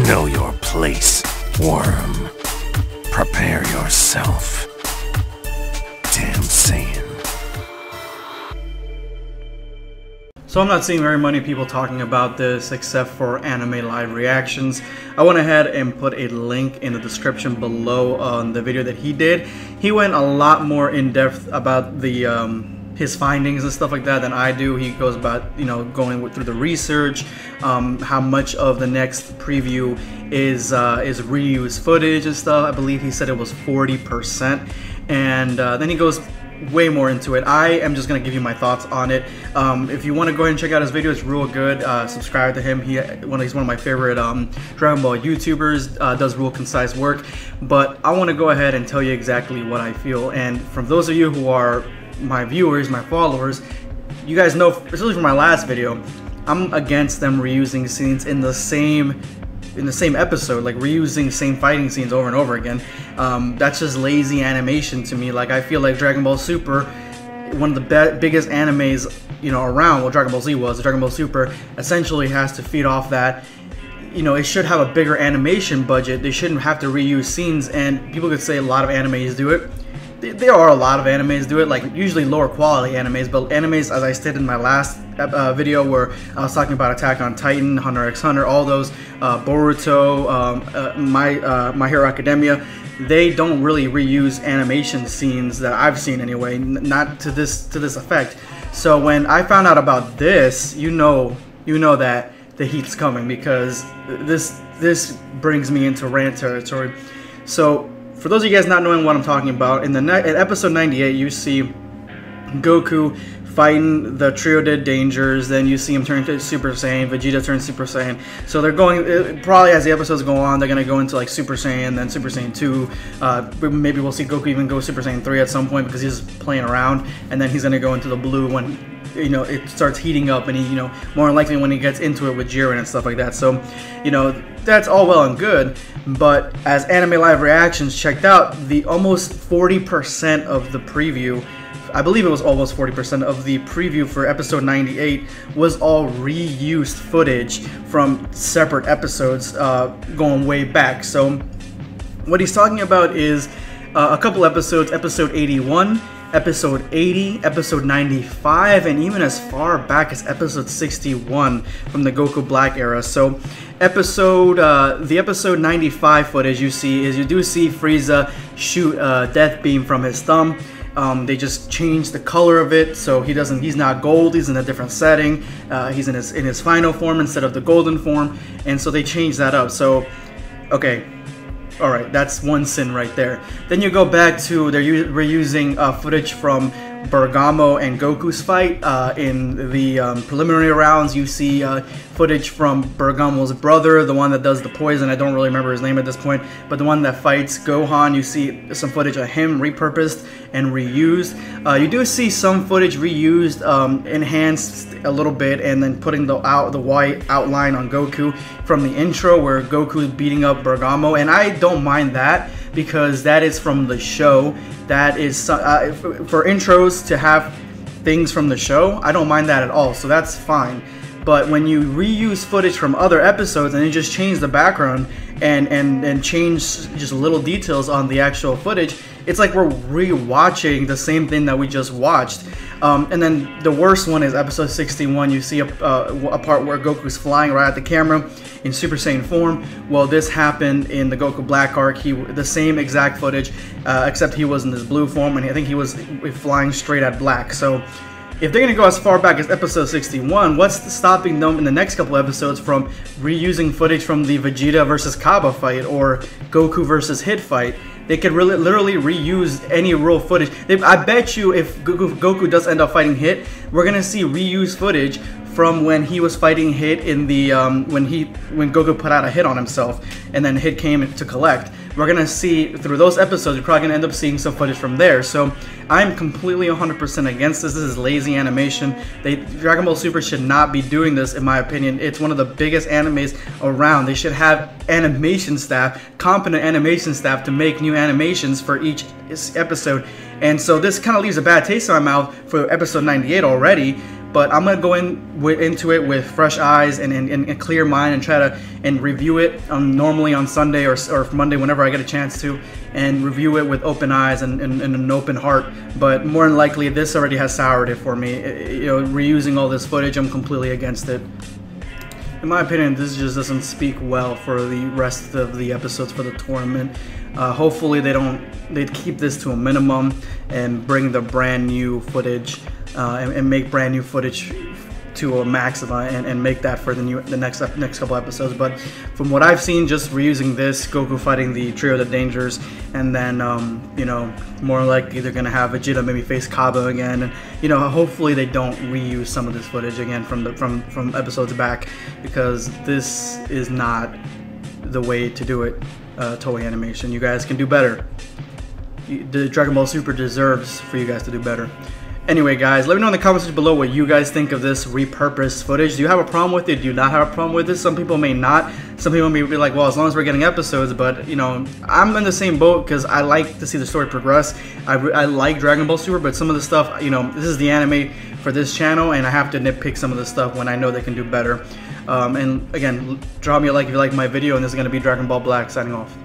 Know your place, worm. Prepare yourself. Damn Saiyan. So I'm not seeing very many people talking about this except for anime live reactions. I went ahead and put a link in the description below on the video that he did. He went a lot more in depth about the his findings and stuff like that than I do. He goes about, you know, going through the research, how much of the next preview is reused footage and stuff. I believe he said it was 40%, and then he goes way more into it. I am just gonna give you my thoughts on it. If you want to go ahead and check out his video, it's real good. Subscribe to him. He's one of my favorite Dragon Ball YouTubers. Does real concise work. But I want to go ahead and tell you exactly what I feel. And from those of you who are my viewers, my followers, you guys know, especially from my last video, I'm against them reusing scenes in the same episode, like reusing same fighting scenes over and over again. That's just lazy animation to me. Like, I feel like Dragon Ball Super, one of the biggest animes, you know, around, well, Dragon Ball Z was, Dragon Ball Super essentially has to feed off that. You know, it should have a bigger animation budget. They shouldn't have to reuse scenes, and people could say a lot of animes do it. There are a lot of animes do it, like usually lower quality animes, but animes, as I stated in my last video where I was talking about Attack on Titan, Hunter x Hunter, all those, Boruto, My Hero Academia, they don't really reuse animation scenes that I've seen anyway, not to this effect. So when I found out about this, you know that the heat's coming, because this brings me into rant territory. So for those of you guys not knowing what I'm talking about, in episode 98, you see Goku fighting the Trio Dead Dangers. Then you see him turn into Super Saiyan. Vegeta turns Super Saiyan. So they're going, probably as the episodes go on, they're going to go into like Super Saiyan, then Super Saiyan 2. Maybe we'll see Goku even go Super Saiyan 3 at some point, because he's playing around. And then he's going to go into the blue when, you know, it starts heating up, and he, you know, more than likely when he gets into it with Jiren and stuff like that. So, you know, that's all well and good, but as Anime Live Reactions checked out, the almost 40% of the preview, I believe it was almost 40% of the preview for episode 98 was all reused footage from separate episodes going way back. So what he's talking about is a couple episodes, episode 81, episode 80, episode 95, and even as far back as episode 61 from the Goku Black era. So the episode 95 footage you see is, you do see Frieza shoot a death beam from his thumb. They just changed the color of it, so he's not gold, he's in a different setting. He's in his final form instead of the golden form, and so they changed that up. So, okay. Alright, that's one sin right there. Then you go back to, they're reusing footage from Bergamo and Goku's fight. In the preliminary rounds, you see footage from Bergamo's brother, the one that does the poison. I don't really remember his name at this point, but the one that fights Gohan. You see some footage of him repurposed and reused. You do see some footage reused, enhanced a little bit, and then putting the white outline on Goku from the intro where Goku's beating up Bergamo, and I don't mind that, because that is from the show. That is for intros to have things from the show. I don't mind that at all, so that's fine. But when you reuse footage from other episodes and you just change the background and change just little details on the actual footage, it's like we're re-watching the same thing that we just watched. And then the worst one is episode 61. You see a part where Goku's flying right at the camera in Super Saiyan form. Well, this happened in the Goku Black arc. The same exact footage, except he was in this blue form, and I think he was flying straight at black. So if they're going to go as far back as episode 61, what's stopping them in the next couple episodes from reusing footage from the Vegeta versus Kaba fight or Goku versus Hit fight? They could literally reuse any real footage. I bet you if Goku does end up fighting Hit, we're going to see reused footage from when he was fighting Hit in the when Goku put out a hit on himself, and then Hit came to collect. We're gonna see through those episodes. You're probably gonna end up seeing some footage from there. So I'm completely 100% against this. This is lazy animation. Dragon Ball Super should not be doing this, in my opinion. It's one of the biggest animes around. They should have animation staff, competent animation staff, to make new animations for each episode. And so this kind of leaves a bad taste in my mouth for episode 98 already. but I'm gonna go into it with fresh eyes and a clear mind, and try to review it normally on Sunday or Monday whenever I get a chance to, and review it with open eyes and an open heart. But more than likely, this already has soured it for me. You know, reusing all this footage, I'm completely against it. In my opinion, this just doesn't speak well for the rest of the episodes for the tournament. Hopefully they keep this to a minimum and bring the brand new footage and make brand new footage to a max and make that for the next couple episodes. But from what I've seen, just reusing this, Goku fighting the Trio of the Dangers, and then you know, more likely they're gonna have Vegeta maybe face Kaba again, and you know, hopefully they don't reuse some of this footage again from episodes back, because this is not the way to do it. Toei Animation, you guys can do better. The Dragon Ball Super deserves for you guys to do better. Anyway, guys, let me know in the comments below what you guys think of this repurposed footage. Do you have a problem with it? Do you not have a problem with it? Some people may not. Some people may be like, well, as long as we're getting episodes. But, you know, I'm in the same boat because I like to see the story progress. I like Dragon Ball Super, but some of the stuff, you know, this is the anime for this channel, and I have to nitpick some of the stuff when I know they can do better. And again, drop me a like if you like my video, and this is going to be Dragon Ball Black signing off.